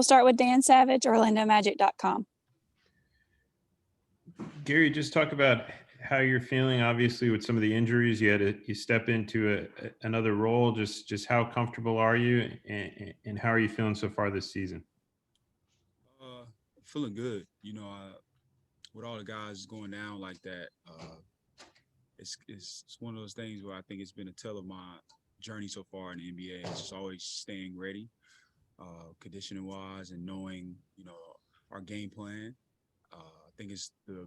We'll start with Dan Savage, OrlandoMagic.com. Gary, just talk about how you're feeling. Obviously, with some of the injuries, you step into another role. Just how comfortable are you, and how are you feeling so far this season? Feeling good. With all the guys going down like that, it's one of those things where I think it's been a tell of my journey so far in the NBA. It's just always staying ready, conditioning wise, and knowing our game plan. I think it's the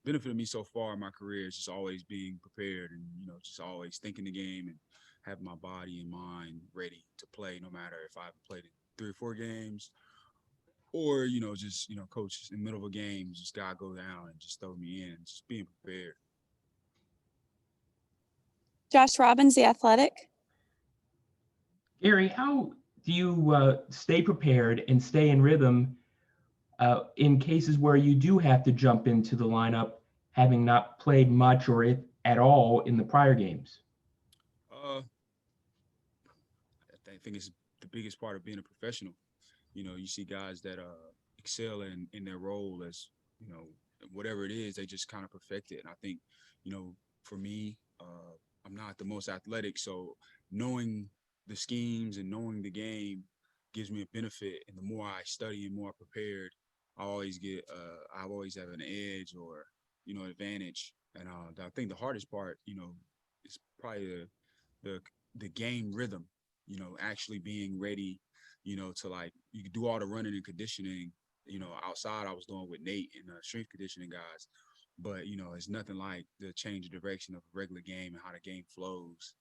benefited me so far in my career is just always being prepared and just always thinking the game and having my body and mind ready to play, no matter if I haven't played in 3 or 4 games or just coach in the middle of a game, just gotta go down and just throw me in, just being prepared. Josh Robbins, The Athletic. Gary, how do you stay prepared and stay in rhythm in cases where you do have to jump into the lineup, having not played much or if at all in the prior games? I think it's the biggest part of being a professional. You see guys that excel in their role as, whatever it is, they just kind of perfect it. And I think, for me, I'm not the most athletic, so knowing the schemes and knowing the game gives me a benefit. And the more I study and more I'm prepared, I always have an edge or, advantage. And I think the hardest part, is probably the game rhythm, actually being ready, to you can do all the running and conditioning, outside I was doing with Nate and strength conditioning guys. But, it's nothing like the change of direction of a regular game and how the game flows.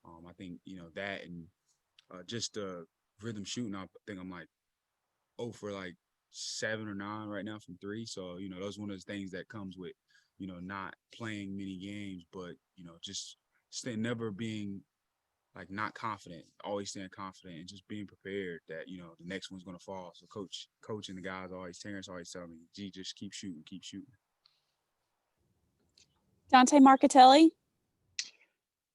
I think, that and just rhythm shooting, I think I'm like 0 for 7 or 9 right now from 3. So, those one of those things that comes with, not playing many games, but, just never being not confident, always staying confident and just being prepared that, the next one's going to fall. So coach and the guys Terrence always tell me, G, just keep shooting, keep shooting. Dante Marcatelli.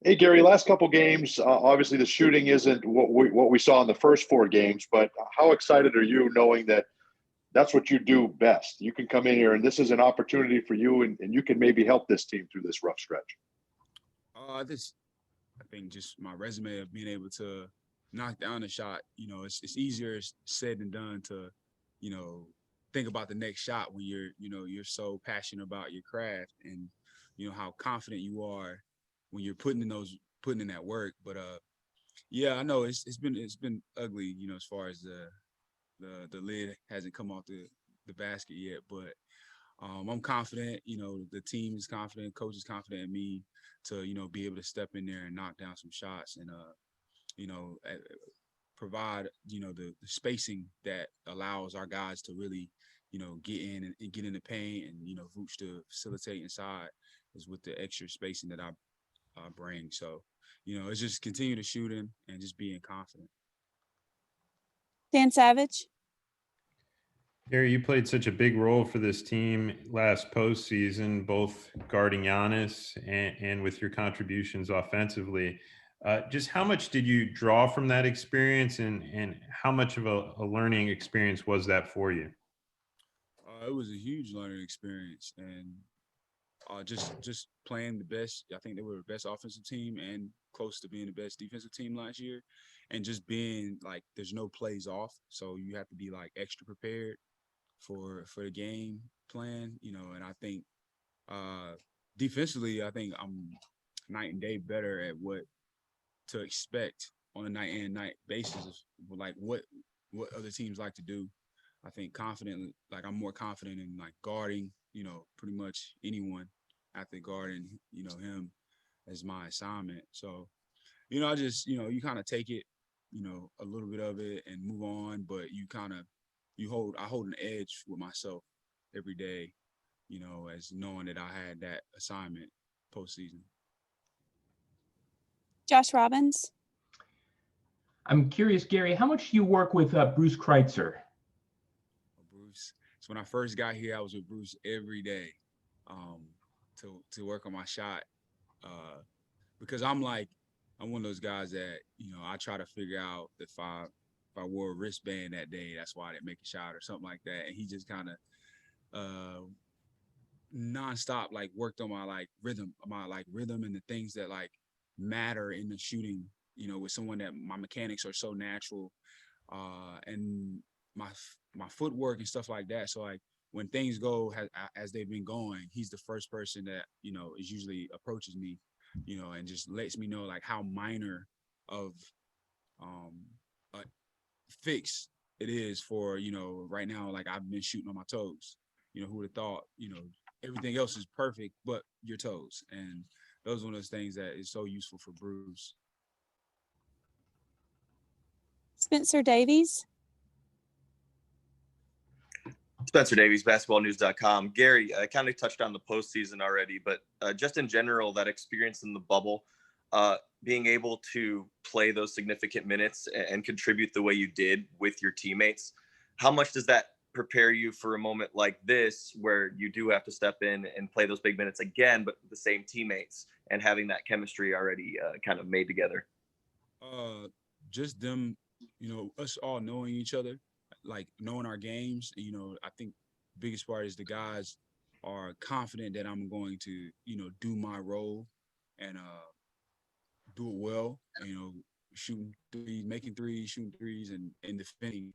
Hey, Gary, last couple games, obviously the shooting isn't what we saw in the first 4 games, but how excited are you knowing that that's what you do best? You can come in here and this is an opportunity for you and you can maybe help this team through this rough stretch. I think just my resume of being able to knock down a shot, it's easier said than done to, think about the next shot when you're so passionate about your craft and, how confident you are when you're putting in that work. But yeah, I know it's been ugly, as far as the lid hasn't come off the basket yet. But I'm confident, the team is confident, coach is confident in me to, be able to step in there and knock down some shots and provide, the spacing that allows our guys to really, get in and get in the paint and, Vooch to facilitate inside is with the extra spacing that I bring. So, it's just continue to shooting and just being confident. Dan Savage. Gary, you played such a big role for this team last postseason, both guarding Giannis and with your contributions offensively. Just how much did you draw from that experience and how much of a learning experience was that for you? It was a huge learning experience, and just playing the best. I think they were the best offensive team and close to being the best defensive team last year, and just being there's no plays off, so you have to be extra prepared for the game plan. And I think defensively, I think I'm night and day better at what to expect on a night in and night basis, what other teams like to do. I think confidently, I'm more confident in guarding, pretty much anyone after guarding, him as my assignment. So, I just, you kind of take it, a little bit of it and move on, but I hold an edge with myself every day, as knowing that I had that assignment postseason. Josh Robbins. I'm curious, Gary, how much do you work with Bruce Kreiger? Bruce. So when I first got here, I was with Bruce every day to work on my shot because I'm one of those guys that I try to figure out if I wore a wristband that day, that's why I didn't make a shot or something like that. And he just kind of nonstop like worked on my rhythm and the things that like matter in the shooting, with someone that my mechanics are so natural, and my footwork and stuff like that. So like when things go as they've been going, he's the first person that, is usually approaches me, and just lets me know like how minor of a fix it is for, right now, like I've been shooting on my toes. Who would have thought, everything else is perfect but your toes. And those are one of those things that is so useful for Bruce. Spencer Davies, Spencer Davies, basketballnews.com. Gary, I kind of touched on the postseason already, but just in general, that experience in the bubble, being able to play those significant minutes and contribute the way you did with your teammates, how much does that prepare you for a moment like this where you do have to step in and play those big minutes again, but with the same teammates and having that chemistry already kind of made together? Just them, us all knowing each other, like knowing our games. I think the biggest part is the guys are confident that I'm going to, do my role and do it well. Shooting threes, making threes, shooting threes, and defending.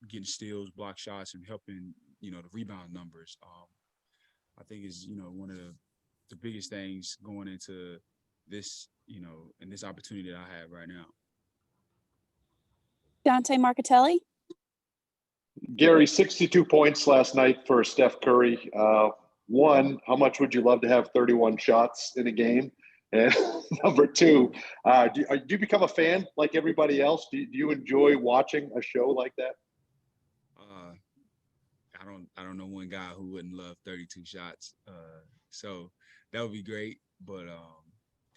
Getting steals, block shots, and helping, the rebound numbers. I think is, one of the biggest things going into this, and this opportunity that I have right now. Dante Marcatelli, Gary, 62 points last night for Steph Curry. One, how much would you love to have 31 shots in a game? And number two, do you become a fan like everybody else? Do you enjoy watching a show like that? I don't know one guy who wouldn't love 32 shots. So that would be great. But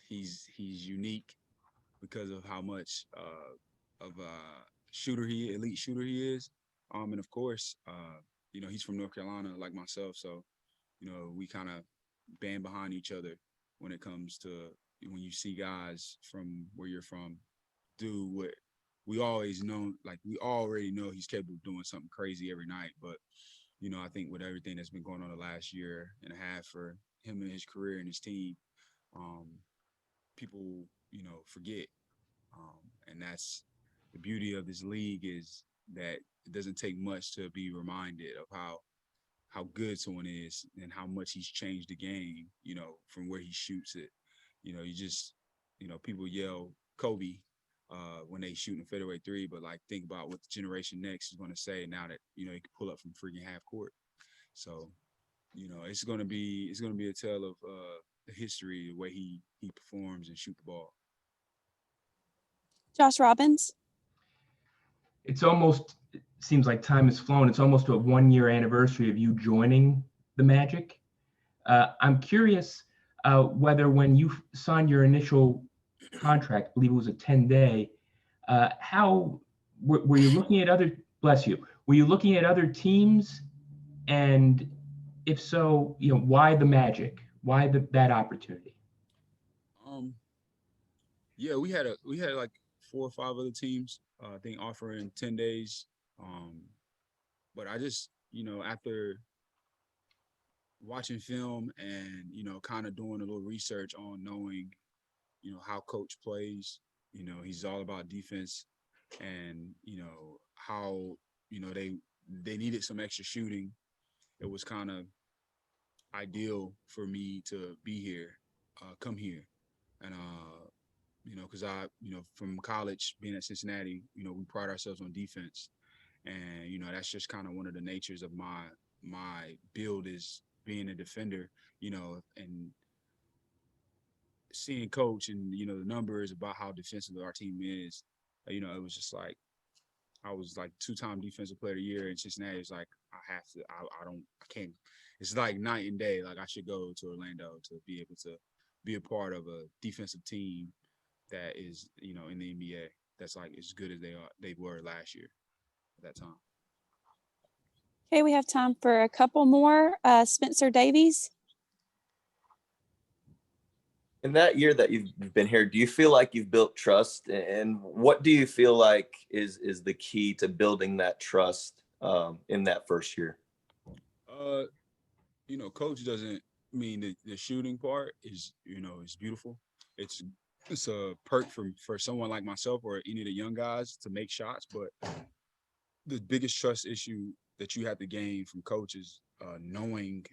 he's unique because of how much of a elite shooter he is. And of course, he's from North Carolina like myself. So, we kind of band behind each other when it comes to when you see guys from where you're from do what we always know, like we already know he's capable of doing something crazy every night. But, I think with everything that's been going on the last year and a half for him and his career and his team, people, forget. And that's the beauty of this league, is that it doesn't take much to be reminded of how good someone is and how much he's changed the game, from where he shoots it. You just, people yell Kobe when they shoot a fadeaway three, but like think about what the generation next is going to say now that, he can pull up from freaking half court. So, it's going to be a tale of the history, the way he performs and shoot the ball. Josh Robbins, It seems like time has flown. It's almost a 1-year anniversary of you joining the Magic. I'm curious whether when you signed your initial contract, I believe it was a 10-day, how were you looking at other, bless you, were you looking at other teams? And if so, why the Magic? Why that opportunity? Yeah, we had like 4 or 5 other teams, I think, offering 10 days. But I just, after watching film and, kind of doing a little research on knowing, how coach plays, he's all about defense and, how, they needed some extra shooting. It was kind of ideal for me to be here, come here. And, because I, from college, being at Cincinnati, we pride ourselves on defense. And, that's just kind of one of the natures of my build, is being a defender, and seeing coach and, the numbers about how defensive our team is, it was just like, I was like 2-time defensive player of the year in Cincinnati. It's like, I can't, it's like night and day. Like I should go to Orlando to be able to be a part of a defensive team that is, in the NBA, that's like as good as they were last year at that time. okay, we have time for a couple more. Spencer Davies, In that year that you've been here, do you feel like you've built trust? And what do you feel like is the key to building that trust in that first year? Coach doesn't mean the shooting part is, is beautiful. It's a perk for someone like myself or any of the young guys to make shots, but the biggest trust issue that you have to gain from coaches, knowing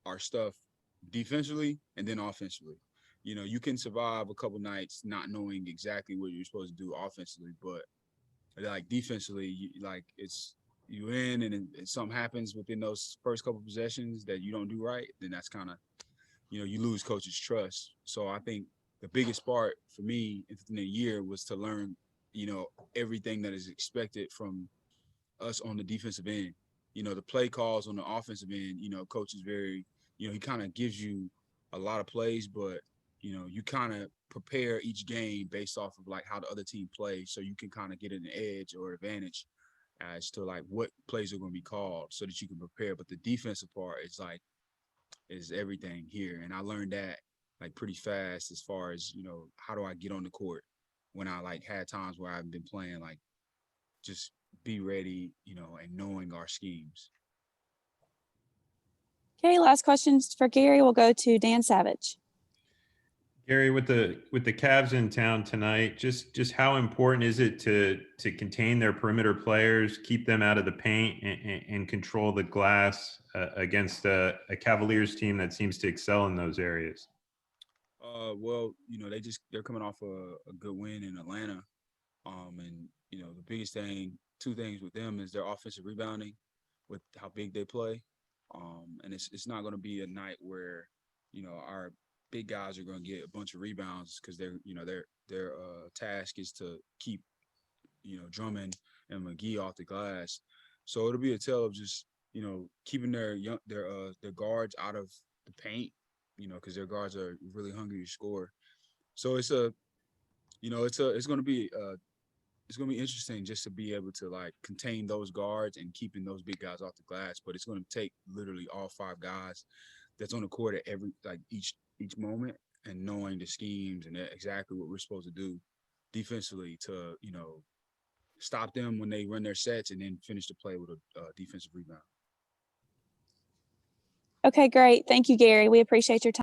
our stuff defensively and then offensively. You can survive a couple nights not knowing exactly what you're supposed to do offensively, but like defensively, it's you in and something happens within those first couple possessions that you don't do right, then that's kind of, you lose coach's trust. So I think the biggest part for me in the year was to learn, everything that is expected from us on the defensive end. The play calls on the offensive end, coach is very, he kind of gives you a lot of plays, but, you kind of prepare each game based off of like how the other team plays. So you can kind of get an edge or advantage as to like what plays are going to be called so that you can prepare. But the defensive part is everything here. And I learned that like pretty fast as far as, how do I get on the court when I like had times where I've been playing, like just be ready, and knowing our schemes. Okay, last questions for Gary will go to Dan Savage. Gary, with the Cavs in town tonight, just how important is it to contain their perimeter players, keep them out of the paint, and control the glass against a Cavaliers team that seems to excel in those areas? Well, they're coming off a good win in Atlanta, and the biggest thing, two things with them is their offensive rebounding, with how big they play, and it's not going to be a night where our big guys are going to get a bunch of rebounds because their task is to keep Drummond and McGee off the glass. So it'll be a tale of just keeping their guards out of the paint, because their guards are really hungry to score. So it's going to be interesting just to be able to like contain those guards and keeping those big guys off the glass. But it's going to take literally all five guys that's on the court at each moment, and knowing the schemes and exactly what we're supposed to do defensively to stop them when they run their sets and then finish the play with a defensive rebound. Okay, great. Thank you, Gary. We appreciate your time.